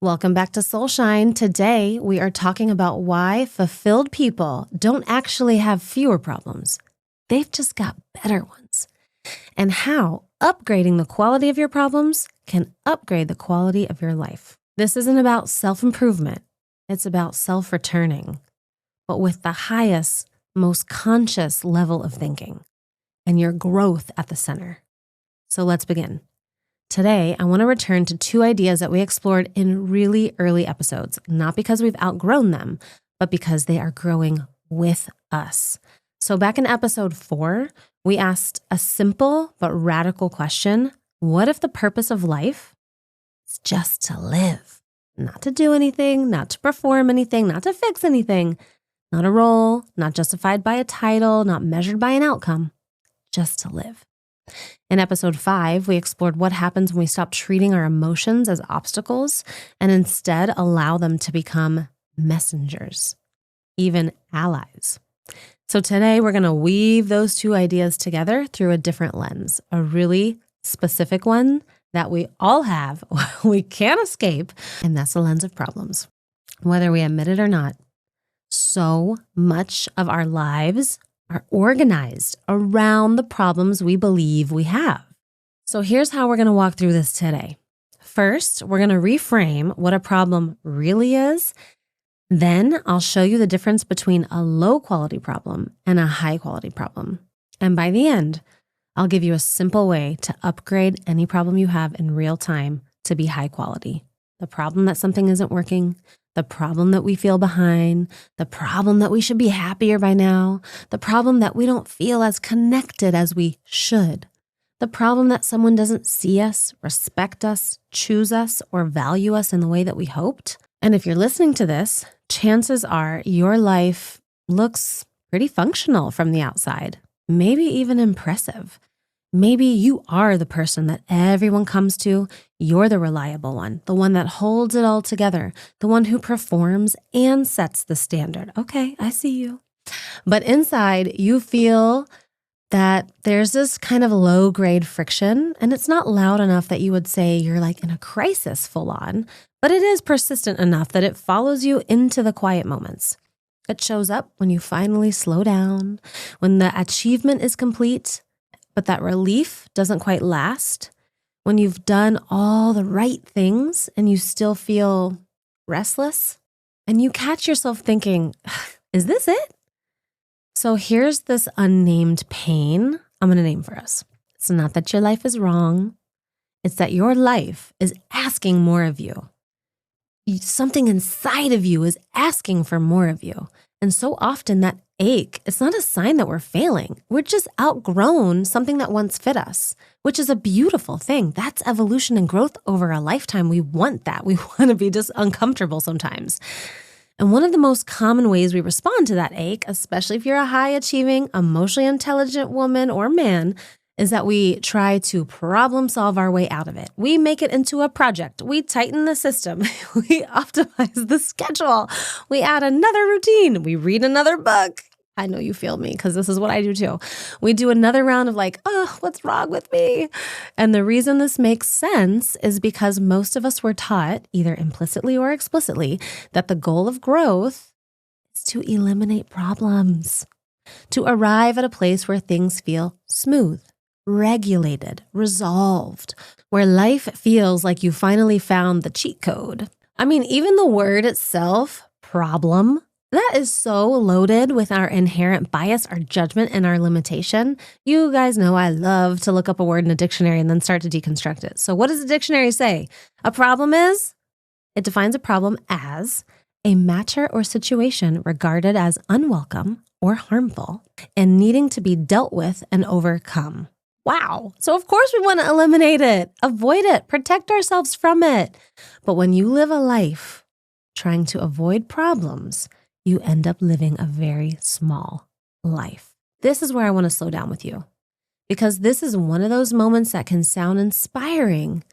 Welcome back to SoulSHINE. Today, we are talking about why fulfilled people don't actually have fewer problems. They've just got better ones. And how upgrading the quality of your problems can upgrade the quality of your life. This isn't about self-improvement. It's about self-returning, but with the highest, most conscious level of thinking and your growth at the center. So let's begin. Today, I want to return to two ideas that we explored in really early episodes, not because we've outgrown them, but because they are growing with us. So back in episode 4, we asked a simple but radical question. What if the purpose of life is just to live? Not to do anything, not to perform anything, not to fix anything, not a role, not justified by a title, not measured by an outcome, just to live. In episode 5, we explored what happens when we stop treating our emotions as obstacles and instead allow them to become messengers, even allies. So today we're going to weave those two ideas together through a different lens, a really specific one that we all have, we can't escape, and that's the lens of problems. Whether we admit it or not, so much of our lives are organized around the problems we believe we have. So here's how we're going to walk through this today. First, we're going to reframe what a problem really is. Then I'll show you the difference between a low quality problem and a high quality problem. And by the end, I'll give you a simple way to upgrade any problem you have in real time to be high quality. The problem that something isn't working, the problem that we feel behind, the problem that we should be happier by now, the problem that we don't feel as connected as we should, the problem that someone doesn't see us, respect us, choose us, or value us in the way that we hoped. And if you're listening to this, chances are your life looks pretty functional from the outside, maybe even impressive. Maybe you are the person that everyone comes to. You're the reliable one, the one that holds it all together, the one who performs and sets the standard. Okay, I see you. But inside, you feel that there's this kind of low-grade friction, and it's not loud enough that you would say you're like in a crisis full on, but it is persistent enough that it follows you into the quiet moments. It shows up when you finally slow down, when the achievement is complete, but that relief doesn't quite last, when you've done all the right things and you still feel restless, and you catch yourself thinking, is this it? So here's this unnamed pain I'm going to name for us. It's not that your life is wrong. It's that your life is asking more of you. Something inside of you is asking for more of you. And so often that ache, it's not a sign that we're failing. We're just outgrown something that once fit us, which is a beautiful thing. That's evolution and growth over a lifetime. We want that. We want to be just uncomfortable sometimes. And one of the most common ways we respond to that ache, especially if you're a high-achieving, emotionally intelligent woman or man, is that we try to problem solve our way out of it. We make it into a project. We tighten the system. We optimize the schedule. We add another routine. We read another book. I know you feel me because this is what I do too. We do another round of like, oh, what's wrong with me? And the reason this makes sense is because most of us were taught, either implicitly or explicitly, that the goal of growth is to eliminate problems, to arrive at a place where things feel smooth, regulated, resolved, where life feels like you finally found the cheat code. I mean, even the word itself, problem, that is so loaded with our inherent bias, our judgment, and our limitation. You guys know I love to look up a word in a dictionary and then start to deconstruct it. So what does the dictionary say? A problem is? It defines a problem as a matter or situation regarded as unwelcome or harmful and needing to be dealt with and overcome. Wow. So of course we want to eliminate it, avoid it, protect ourselves from it. But when you live a life trying to avoid problems, you end up living a very small life. This is where I want to slow down with you, because this is one of those moments that can sound inspiring,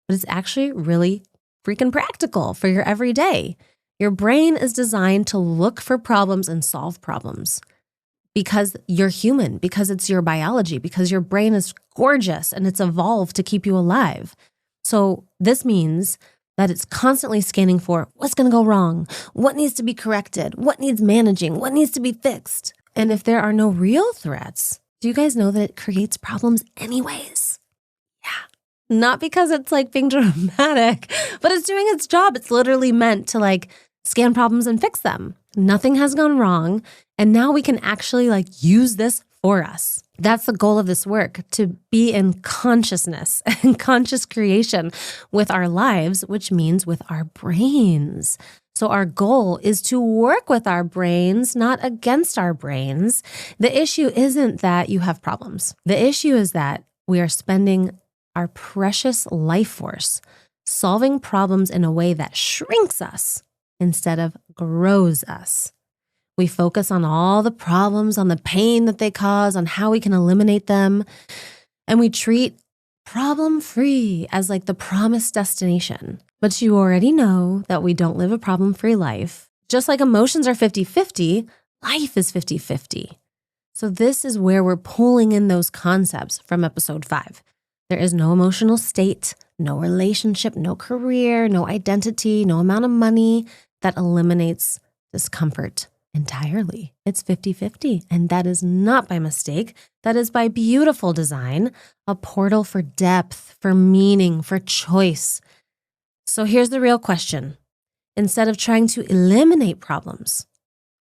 but it's actually really freaking practical for your everyday. Your brain is designed to look for problems and solve problems. Because you're human, because it's your biology, because your brain is gorgeous and it's evolved to keep you alive. So this means that it's constantly scanning for what's going to go wrong, what needs to be corrected, what needs managing, what needs to be fixed. And if there are no real threats, do you guys know that it creates problems anyways? Yeah. Not because it's like being dramatic, but it's doing its job. It's literally meant to like scan problems and fix them. Nothing has gone wrong. And now we can actually like use this for us. That's the goal of this work, to be in consciousness and conscious creation with our lives, which means with our brains. So our goal is to work with our brains, not against our brains. The issue isn't that you have problems. The issue is that we are spending our precious life force solving problems in a way that shrinks us instead of grows us. We focus on all the problems, on the pain that they cause, on how we can eliminate them. And we treat problem-free as like the promised destination. But you already know that we don't live a problem-free life. Just like emotions are 50-50, life is 50-50. So this is where we're pulling in those concepts from episode 5. There is no emotional state, no relationship, no career, no identity, no amount of money that eliminates discomfort entirely. It's 50-50. And that is not by mistake. That is by beautiful design, a portal for depth, for meaning, for choice. So here's the real question. Instead of trying to eliminate problems,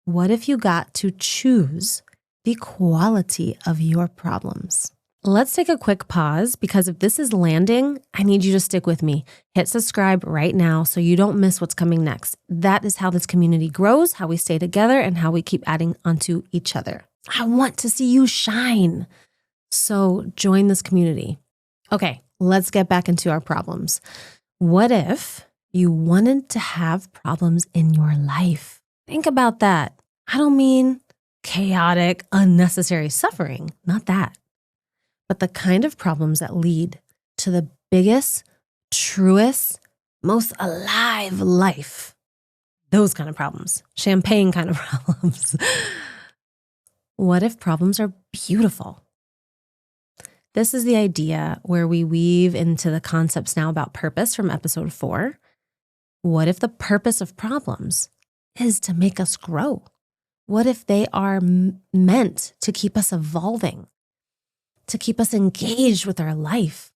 what if you got to choose the quality of your problems? Let's take a quick pause, because if this is landing, I need you to stick with me. Hit subscribe right now so you don't miss what's coming next. That is how this community grows, how we stay together, and how we keep adding onto each other. I want to see you shine. So join this community. Okay, let's get back into our problems. What if you wanted to have problems in your life? Think about that. I don't mean chaotic, unnecessary suffering, not that. But the kind of problems that lead to the biggest, truest, most alive life. Those kind of problems, champagne kind of problems. What if problems are beautiful? This is the idea where we weave into the concepts now about purpose from episode 4. What if the purpose of problems is to make us grow? What if they are meant to keep us evolving? To keep us engaged with our life?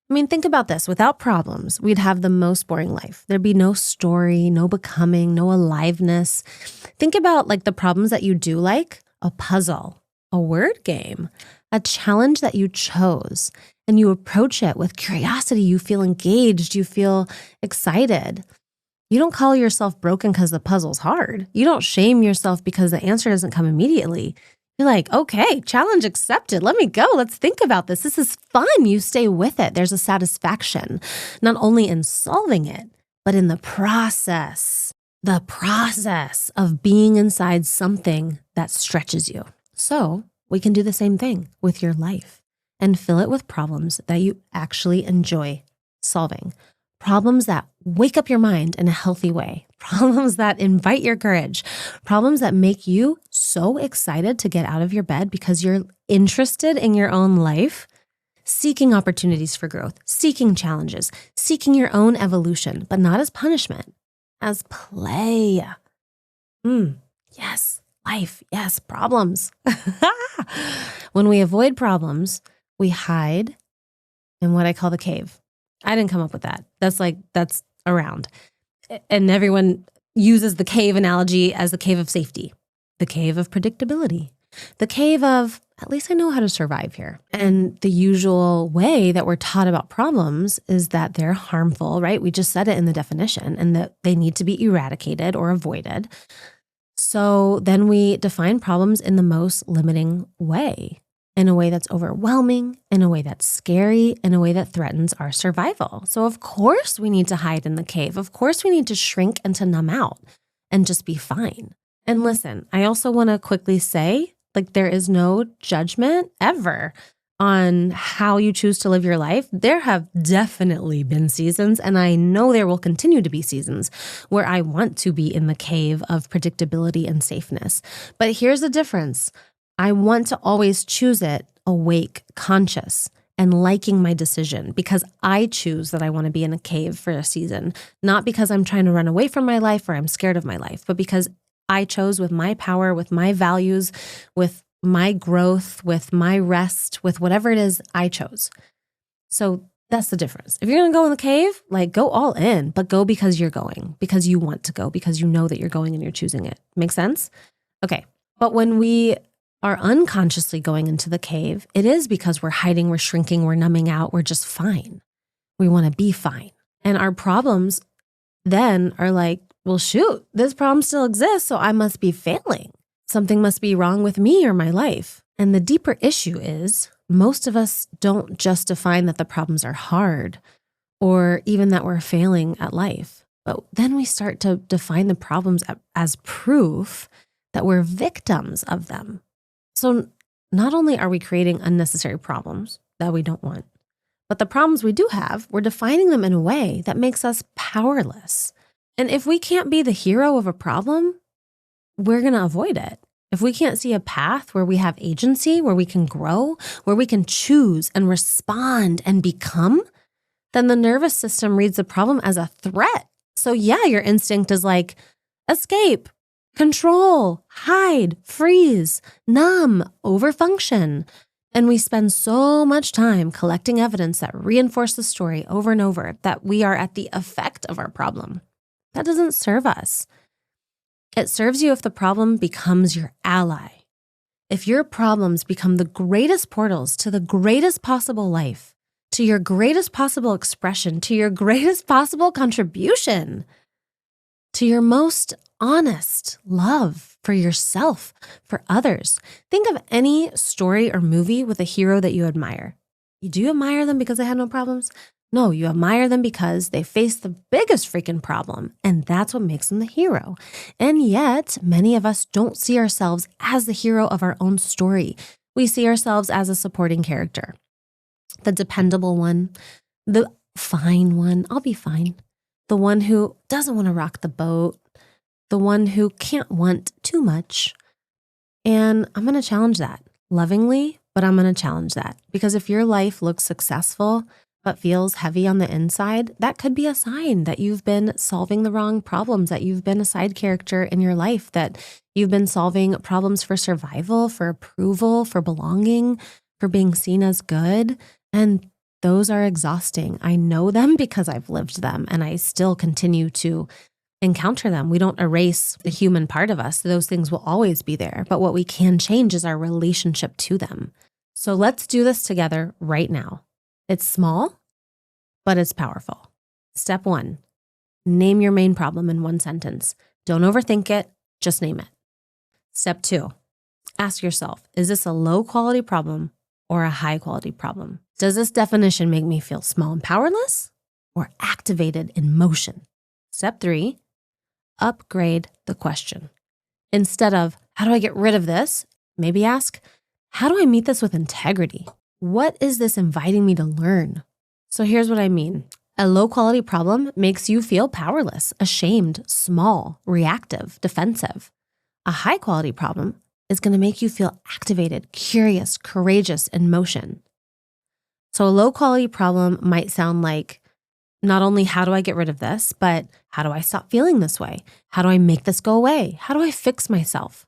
I mean, think about this. Without problems, we'd have the most boring life. There'd be no story, no becoming, no aliveness. Think about like the problems that you do like, a puzzle, a word game, a challenge that you chose, and you approach it with curiosity. You feel engaged. You feel excited. You don't call yourself broken because the puzzle's hard. You don't shame yourself because the answer doesn't come immediately. You're like, okay, challenge accepted. Let me go. Let's think about this. This is fun. You stay with it. There's a satisfaction, not only in solving it, but in the process of being inside something that stretches you. So we can do the same thing with your life and fill it with problems that you actually enjoy solving. Problems that wake up your mind in a healthy way. Problems that invite your courage. Problems that make you so excited to get out of your bed because you're interested in your own life, seeking opportunities for growth, seeking challenges, seeking your own evolution, but not as punishment, as play. Yes, life. Yes, problems. When we avoid problems, we hide in what I call the cave. I didn't come up with that. That's around. And everyone uses the cave analogy as the cave of safety, the cave of predictability, the cave of, at least I know how to survive here. And the usual way that we're taught about problems is that they're harmful, right? We just said it in the definition, and that they need to be eradicated or avoided. So then we define problems in the most limiting way, in a way that's overwhelming, in a way that's scary, in a way that threatens our survival. So of course we need to hide in the cave. Of course we need to shrink and to numb out and just be fine. And listen, I also want to quickly say, like, there is no judgment ever on how you choose to live your life. There have definitely been seasons, and I know there will continue to be seasons where I want to be in the cave of predictability and safeness. But here's the difference. I want to always choose it awake, conscious, and liking my decision because I choose that I want to be in a cave for a season, not because I'm trying to run away from my life or I'm scared of my life, but because I chose with my power, with my values, with my growth, with my rest, with whatever it is I chose. So that's the difference. If you're going to go in the cave, like go all in, but go because you're going, because you want to go, because you know that you're going and you're choosing it. Make sense? Okay. But when we are unconsciously going into the cave, it is because we're hiding, we're shrinking, we're numbing out, we're just fine. We want to be fine. And our problems then are like, well, shoot, this problem still exists, so I must be failing. Something must be wrong with me or my life. And the deeper issue is most of us don't just define that the problems are hard or even that we're failing at life, but then we start to define the problems as proof that we're victims of them. So not only are we creating unnecessary problems that we don't want, but the problems we do have, we're defining them in a way that makes us powerless. And if we can't be the hero of a problem, we're going to avoid it. If we can't see a path where we have agency, where we can grow, where we can choose and respond and become, then the nervous system reads the problem as a threat. So yeah, your instinct is like, escape, control, hide, freeze, numb, overfunction. And we spend so much time collecting evidence that reinforce the story over and over that we are at the effect of our problem. That doesn't serve us. It serves you if the problem becomes your ally. If your problems become the greatest portals to the greatest possible life, to your greatest possible expression, to your greatest possible contribution, to your most honest love for yourself, for others. Think of any story or movie with a hero that you admire. Do you admire them because they had no problems? No, you admire them because they faced the biggest freaking problem, and that's what makes them the hero. And yet, many of us don't see ourselves as the hero of our own story. We see ourselves as a supporting character, the dependable one, the fine one, I'll be fine, the one who doesn't want to rock the boat, the one who can't want too much. And I'm going to challenge that lovingly, but I'm going to challenge that because if your life looks successful, but feels heavy on the inside, that could be a sign that you've been solving the wrong problems, that you've been a side character in your life, that you've been solving problems for survival, for approval, for belonging, for being seen as good. And those are exhausting. I know them because I've lived them and I still continue to encounter them. We don't erase the human part of us. Those things will always be there. But what we can change is our relationship to them. So let's do this together right now. It's small, but it's powerful. Step 1, name your main problem in one sentence. Don't overthink it, just name it. Step 2, ask yourself, is this a low quality problem or a high quality problem? Does this definition make me feel small and powerless or activated in motion? Step 3, upgrade the question. Instead of, how do I get rid of this? Maybe ask, how do I meet this with integrity? What is this inviting me to learn? So here's what I mean. A low quality problem makes you feel powerless, ashamed, small, reactive, defensive. A high quality problem is going to make you feel activated, curious, courageous, in motion. So a low quality problem might sound like not only how do I get rid of this, but how do I stop feeling this way? How do I make this go away? How do I fix myself?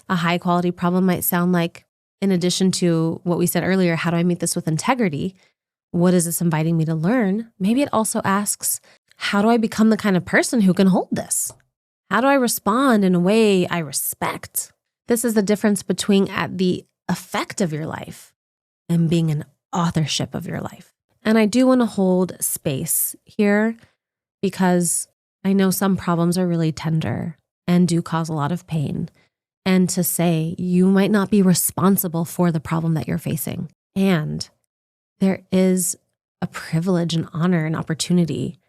A high quality problem might sound like, in addition to what we said earlier, how do I meet this with integrity? What is this inviting me to learn? Maybe it also asks, how do I become the kind of person who can hold this? How do I respond in a way I respect? This is the difference between at the effect of your life and being an authorship of your life. And I do want to hold space here because I know some problems are really tender and do cause a lot of pain. And to say you might not be responsible for the problem that you're facing. And there is a privilege and honor and opportunity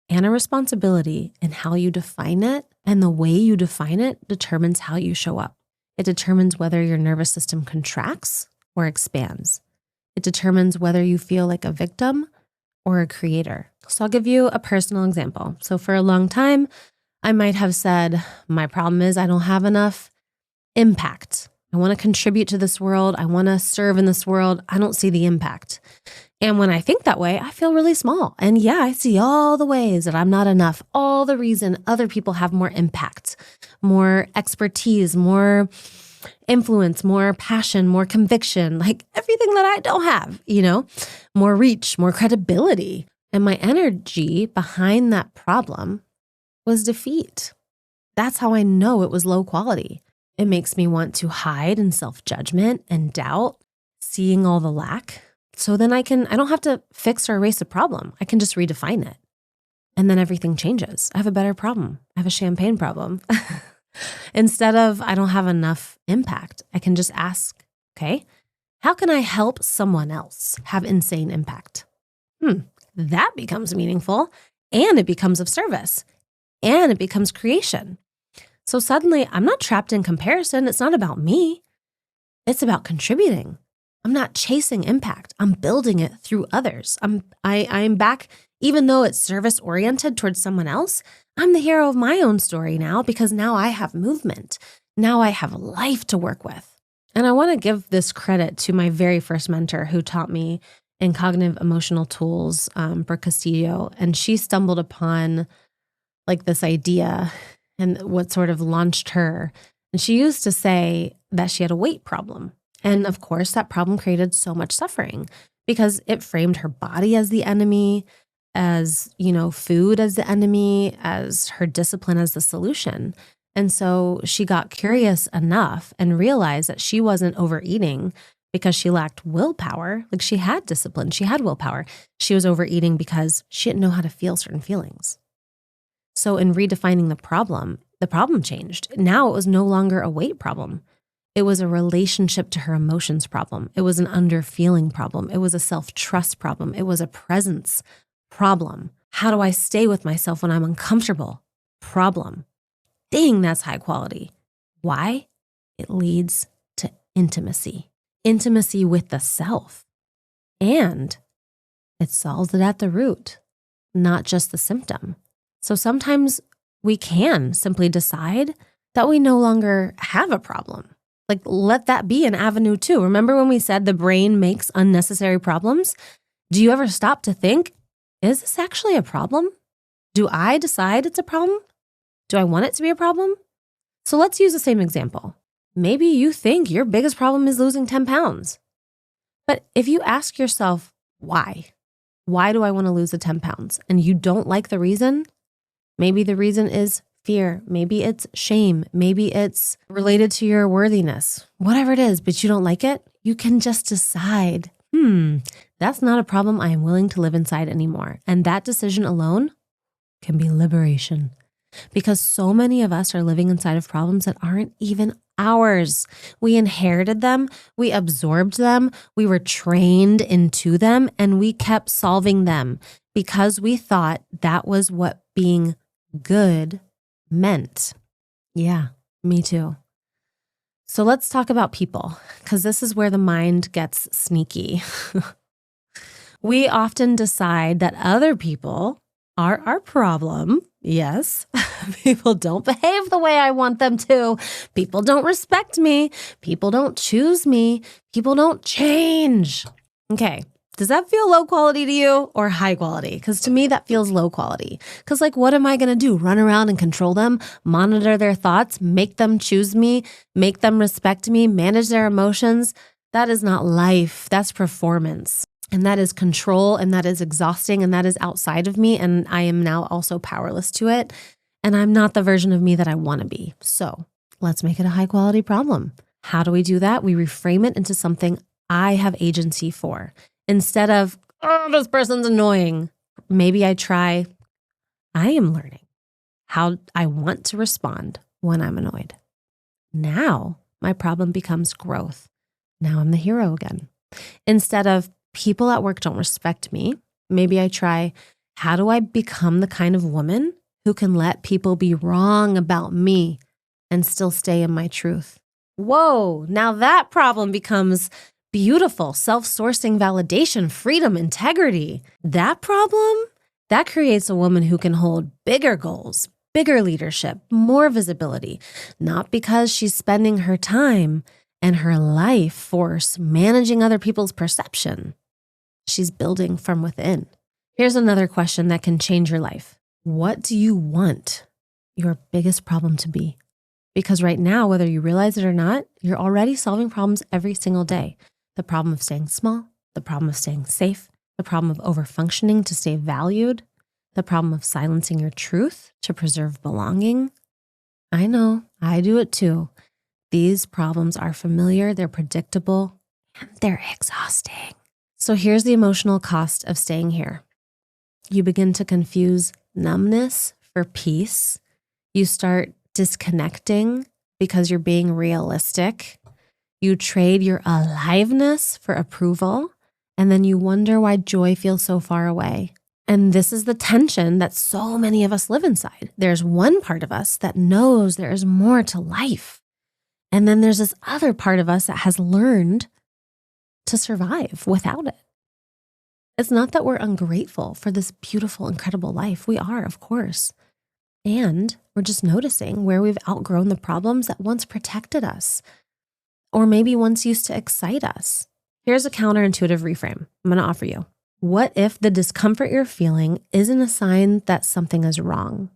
and a responsibility in how you define it. And the way you define it determines how you show up. It determines whether your nervous system contracts or expands. It determines whether you feel like a victim or a creator. So I'll give you a personal example. So for a long time, I might have said, my problem is I don't have enough impact. I want to contribute to this world. I want to serve in this world. I don't see the impact. And when I think that way, I feel really small. And yeah, I see all the ways that I'm not enough, all the reason other people have more impact, more expertise, more influence, more passion, more conviction, like everything that I don't have, more reach, more credibility. And my energy behind that problem was defeat. That's how I know it was low quality. It makes me want to hide in self-judgment and doubt, seeing all the lack. So then I don't have to fix or erase the problem. I can just redefine it. And then everything changes. I have a better problem. I have a champagne problem. Instead of I don't have enough impact, I can just ask, okay, how can I help someone else have insane impact? That becomes meaningful, and it becomes of service, and it becomes creation. So suddenly I'm not trapped in comparison. It's not about me. It's about contributing. I'm not chasing impact. I'm building it through others. I'm back, even though it's service oriented towards someone else, I'm the hero of my own story now because now I have movement. Now I have life to work with. And I want to give this credit to my very first mentor who taught me in cognitive emotional tools, Brooke Castillo. And she stumbled upon like this idea and what sort of launched her. And she used to say that she had a weight problem. And of course, that problem created so much suffering because it framed her body as the enemy, as, food as the enemy, as her discipline as the solution. And so she got curious enough and realized that she wasn't overeating because she lacked willpower. Like she had discipline, she had willpower. She was overeating because she didn't know how to feel certain feelings. So in redefining the problem changed. Now it was no longer a weight problem. It was a relationship to her emotions problem. It was an underfeeling problem. It was a self-trust problem. It was a presence problem. How do I stay with myself when I'm uncomfortable? Problem. Dang, that's high quality. Why? It leads to intimacy. Intimacy with the self. And it solves it at the root, not just the symptom. So sometimes we can simply decide that we no longer have a problem. Like, let that be an avenue too. Remember when we said the brain makes unnecessary problems? Do you ever stop to think, is this actually a problem? Do I decide it's a problem? Do I want it to be a problem? So let's use the same example. Maybe you think your biggest problem is losing 10 pounds. But if you ask yourself, why? Why do I want to lose the 10 pounds? And you don't like the reason? Maybe the reason is fear. Maybe it's shame. Maybe it's related to your worthiness. Whatever it is, but you don't like it, you can just decide, that's not a problem I am willing to live inside anymore. And that decision alone can be liberation. Because so many of us are living inside of problems that aren't even ours. We inherited them, we absorbed them, we were trained into them, and we kept solving them because we thought that was what being good meant. Yeah, me too. So let's talk about people, because this is where the mind gets sneaky. We often decide that other people are our problem. Yes, people don't behave the way I want them to. People don't respect me. People don't choose me. People don't change. Okay, does that feel low quality to you or high quality? Because to me, that feels low quality. Because what am I going to do? Run around and control them, monitor their thoughts, make them choose me, make them respect me, manage their emotions? That is not life. That's performance. And that is control, and that is exhausting, and that is outside of me, and I am now also powerless to it, and I'm not the version of me that I want to be. So let's make it a high quality problem. How do we do that? We reframe it into something I have agency for. Instead of, oh, this person's annoying, maybe I try, I am learning how I want to respond when I'm annoyed. Now my problem becomes growth. Now I'm the hero again. Instead of, people at work don't respect me, maybe I try, how do I become the kind of woman who can let people be wrong about me and still stay in my truth? Whoa, now that problem becomes beautiful, self-sourcing validation, freedom, integrity. That problem, that creates a woman who can hold bigger goals, bigger leadership, more visibility, not because she's spending her time and her life force managing other people's perception. She's building from within. Here's another question that can change your life. What do you want your biggest problem to be? Because right now, whether you realize it or not, you're already solving problems every single day. The problem of staying small, the problem of staying safe, the problem of overfunctioning to stay valued, the problem of silencing your truth to preserve belonging. I know, I do it too. These problems are familiar, they're predictable, and they're exhausting. So here's the emotional cost of staying here. You begin to confuse numbness for peace. You start disconnecting because you're being realistic. You trade your aliveness for approval, and then you wonder why joy feels so far away. And this is the tension that so many of us live inside. There's one part of us that knows there is more to life. And then there's this other part of us that has learned to survive without it. It's not that we're ungrateful for this beautiful, incredible life. We are, of course. And we're just noticing where we've outgrown the problems that once protected us, or maybe once used to excite us. Here's a counterintuitive reframe I'm going to offer you. What if the discomfort you're feeling isn't a sign that something is wrong,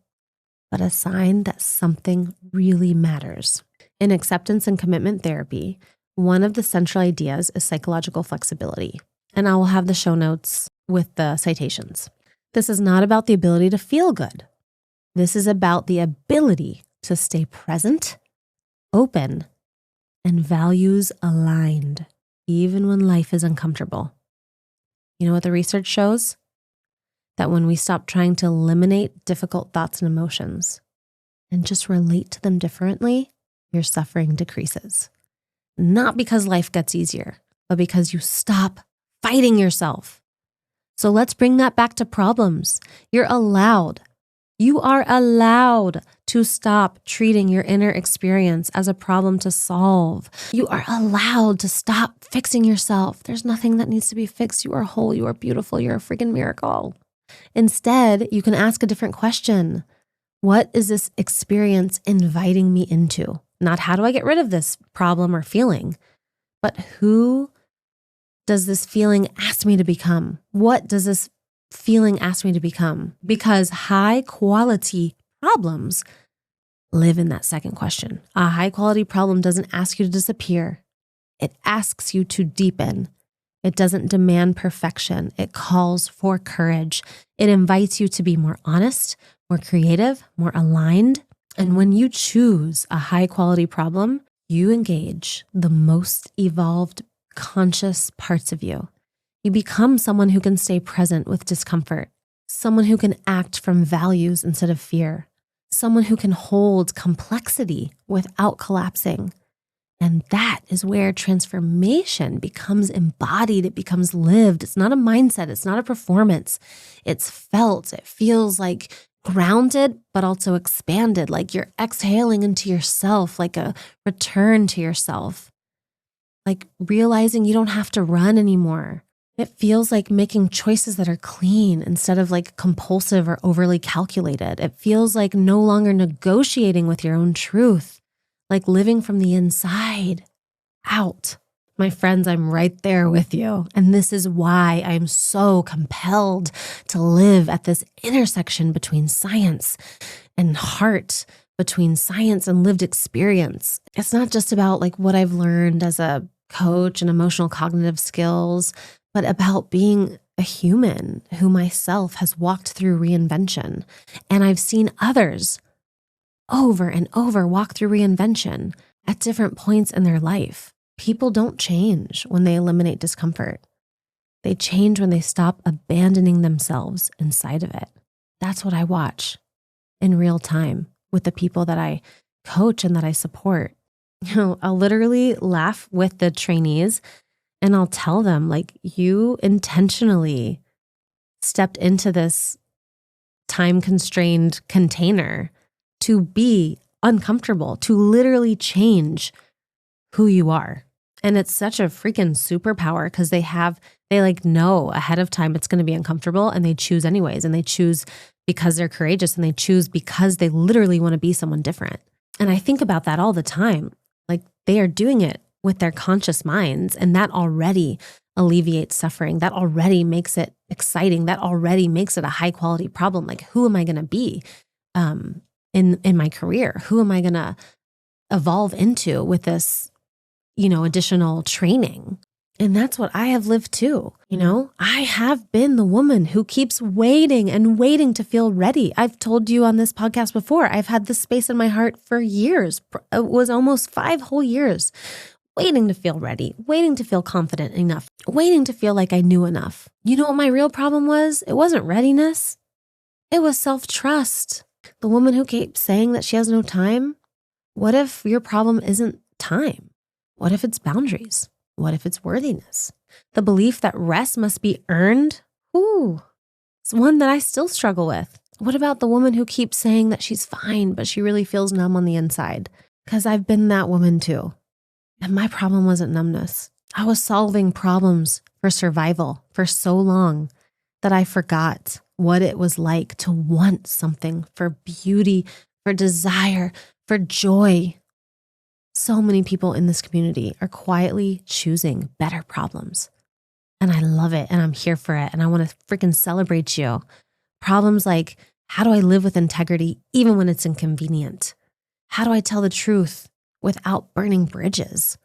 but a sign that something really matters? In acceptance and commitment therapy, one of the central ideas is psychological flexibility. And I will have the show notes with the citations. This is not about the ability to feel good. This is about the ability to stay present, open, and values aligned, even when life is uncomfortable. You know what the research shows? That when we stop trying to eliminate difficult thoughts and emotions and just relate to them differently, your suffering decreases. Not because life gets easier, but because you stop fighting yourself. So let's bring that back to problems. You are allowed to stop treating your inner experience as a problem to solve. You are allowed to stop fixing yourself. There's nothing that needs to be fixed. You are whole. You are beautiful. You're a freaking miracle. Instead, you can ask a different question. What is this experience inviting me into? Not how do I get rid of this problem or feeling, but who does this feeling ask me to become? What does this feeling ask me to become? Because high quality problems live in that second question. A high quality problem doesn't ask you to disappear. It asks you to deepen. It doesn't demand perfection. It calls for courage. It invites you to be more honest, more creative, more aligned. And when you choose a high quality problem, you engage the most evolved, conscious parts of you. You become someone who can stay present with discomfort, someone who can act from values instead of fear, someone who can hold complexity without collapsing. And that is where transformation becomes embodied. It becomes lived. It's not a mindset. It's not a performance. It's felt. It feels like grounded, but also expanded, like you're exhaling into yourself, like a return to yourself, like realizing you don't have to run anymore. It feels like making choices that are clean instead of like compulsive or overly calculated. It feels like no longer negotiating with your own truth, like living from the inside out. My friends, I'm right there with you. And this is why I'm so compelled to live at this intersection between science and heart, between science and lived experience. It's not just about like what I've learned as a coach and emotional cognitive skills, but about being a human who myself has walked through reinvention. And I've seen others over and over walk through reinvention at different points in their life. People don't change when they eliminate discomfort. They change when they stop abandoning themselves inside of it. That's what I watch in real time with the people that I coach and that I support. You know, I'll literally laugh with the trainees and I'll tell them, like, you intentionally stepped into this time-constrained container to be uncomfortable, to literally change who you are. And it's such a freaking superpower because they like know ahead of time it's going to be uncomfortable and they choose anyways. And they choose because they're courageous and they choose because they literally want to be someone different. And I think about that all the time. Like they are doing it with their conscious minds. And that already alleviates suffering. That already makes it exciting. That already makes it a high quality problem. Like, who am I going to be in my career? Who am I going to evolve into with this, additional training? And that's what I have lived too. I have been the woman who keeps waiting and waiting to feel ready. I've told you on this podcast before, I've had this space in my heart for years. It was almost 5 whole years, waiting to feel ready, waiting to feel confident enough, waiting to feel like I knew enough. You know what my real problem was? It wasn't readiness. It was self-trust. The woman who keeps saying that she has no time. What if your problem isn't time? What if it's boundaries? What if it's worthiness? The belief that rest must be earned? It's one that I still struggle with. What about the woman who keeps saying that she's fine, but she really feels numb on the inside? Because I've been that woman too. And my problem wasn't numbness. I was solving problems for survival for so long that I forgot what it was like to want something, for beauty, for desire, for joy. So many people in this community are quietly choosing better problems. And I love it, and I'm here for it, and I want to freaking celebrate you. Problems like, how do I live with integrity even when it's inconvenient? How do I tell the truth without burning bridges?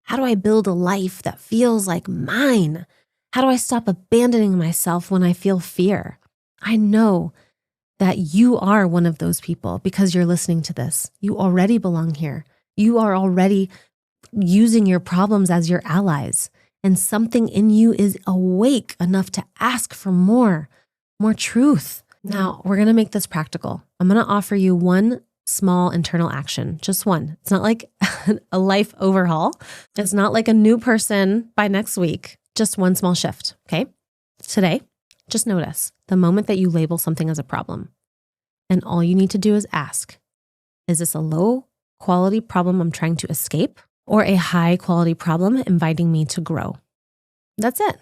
How do I build a life that feels like mine? How do I stop abandoning myself when I feel fear? I know that you are one of those people because you're listening to this. You already belong here. You are already using your problems as your allies, and something in you is awake enough to ask for more truth. Now, we're going to make this practical. I'm going to offer you one small internal action, just one. It's not like a life overhaul. It's not like a new person by next week, just one small shift, okay? Today, just notice the moment that you label something as a problem, and all you need to do is ask, is this a low quality problem I'm trying to escape, or a high quality problem inviting me to grow? That's it.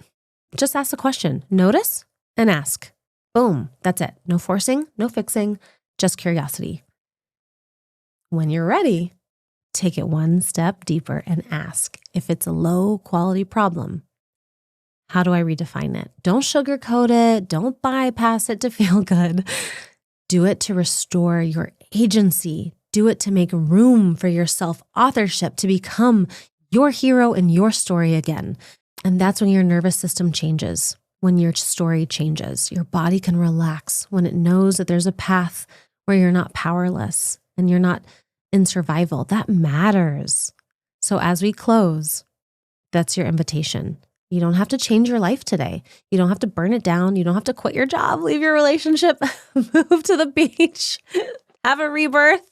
Just ask the question. Notice and ask. Boom. That's it. No forcing, no fixing, just curiosity. When you're ready, take it one step deeper and ask, if it's a low quality problem, how do I redefine it? Don't sugarcoat it. Don't bypass it to feel good. Do it to restore your agency. Do it to make room for your self-authorship, to become your hero in your story again. And that's when your nervous system changes, when your story changes. Your body can relax when it knows that there's a path where you're not powerless and you're not in survival. That matters. So as we close, that's your invitation. You don't have to change your life today. You don't have to burn it down. You don't have to quit your job, leave your relationship, move to the beach, have a rebirth.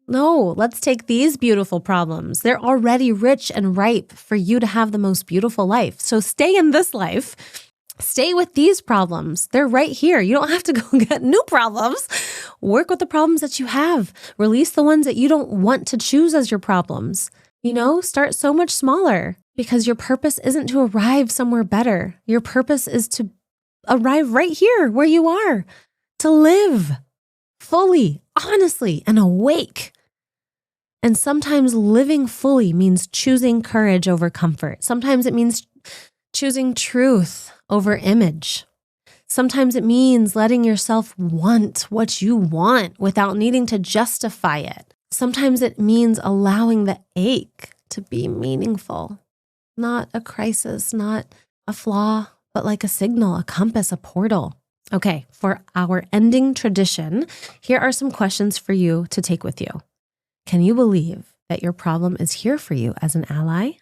No, let's take these beautiful problems. They're already rich and ripe for you to have the most beautiful life. So stay in this life. Stay with these problems. They're right here. You don't have to go get new problems. Work with the problems that you have. Release the ones that you don't want to choose as your problems. Start so much smaller, because your purpose isn't to arrive somewhere better. Your purpose is to arrive right here where you are, to live fully, honestly, and awake. And sometimes living fully means choosing courage over comfort. Sometimes it means choosing truth over image. Sometimes it means letting yourself want what you want without needing to justify it. Sometimes it means allowing the ache to be meaningful, not a crisis, not a flaw, but like a signal, a compass, a portal. Okay, for our ending tradition, here are some questions for you to take with you. Can you believe that your problem is here for you as an ally?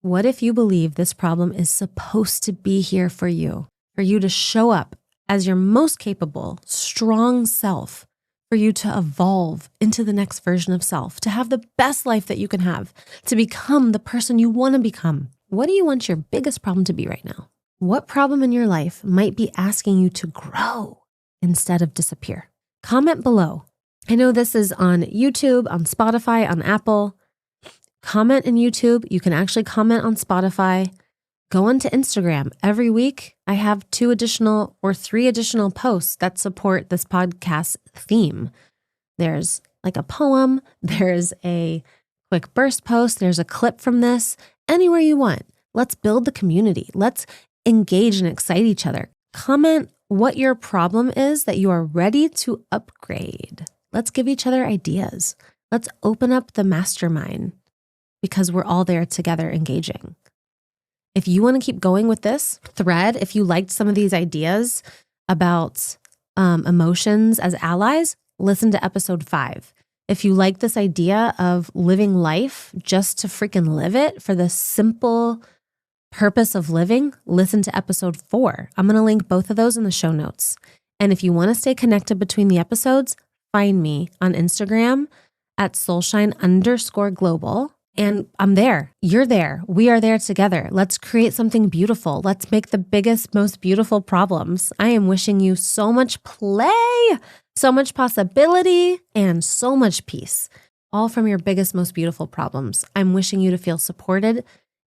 What if you believe this problem is supposed to be here for you to show up as your most capable, strong self, for you to evolve into the next version of self, to have the best life that you can have, to become the person you want to become? What do you want your biggest problem to be right now? What problem in your life might be asking you to grow instead of disappear? Comment below. I know this is on YouTube, on Spotify, on Apple. Comment in YouTube. You can actually comment on Spotify. Go onto Instagram. Every week, I have 2 additional or 3 additional posts that support this podcast theme. There's like a poem. There's a quick burst post. There's a clip from this, anywhere you want. Let's build the community. Let's engage and excite each other. Comment what your problem is that you are ready to upgrade. Let's give each other ideas. Let's open up the mastermind because we're all there together engaging. If you want to keep going with this thread, if you liked some of these ideas about emotions as allies, listen to episode 5. If you like this idea of living life just to freaking live it for the simple purpose of living, listen to episode 4. I'm going to link both of those in the show notes. And if you want to stay connected between the episodes, find me on Instagram at soulshine_global. And I'm there. You're there. We are there together. Let's create something beautiful. Let's make the biggest, most beautiful problems. I am wishing you so much play, so much possibility, and so much peace, all from your biggest, most beautiful problems. I'm wishing you to feel supported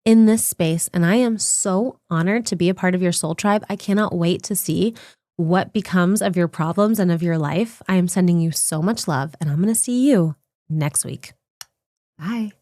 in this space. And I am so honored to be a part of your soul tribe. I cannot wait to see what becomes of your problems and of your life. I am sending you so much love, and I'm going to see you next week. Bye.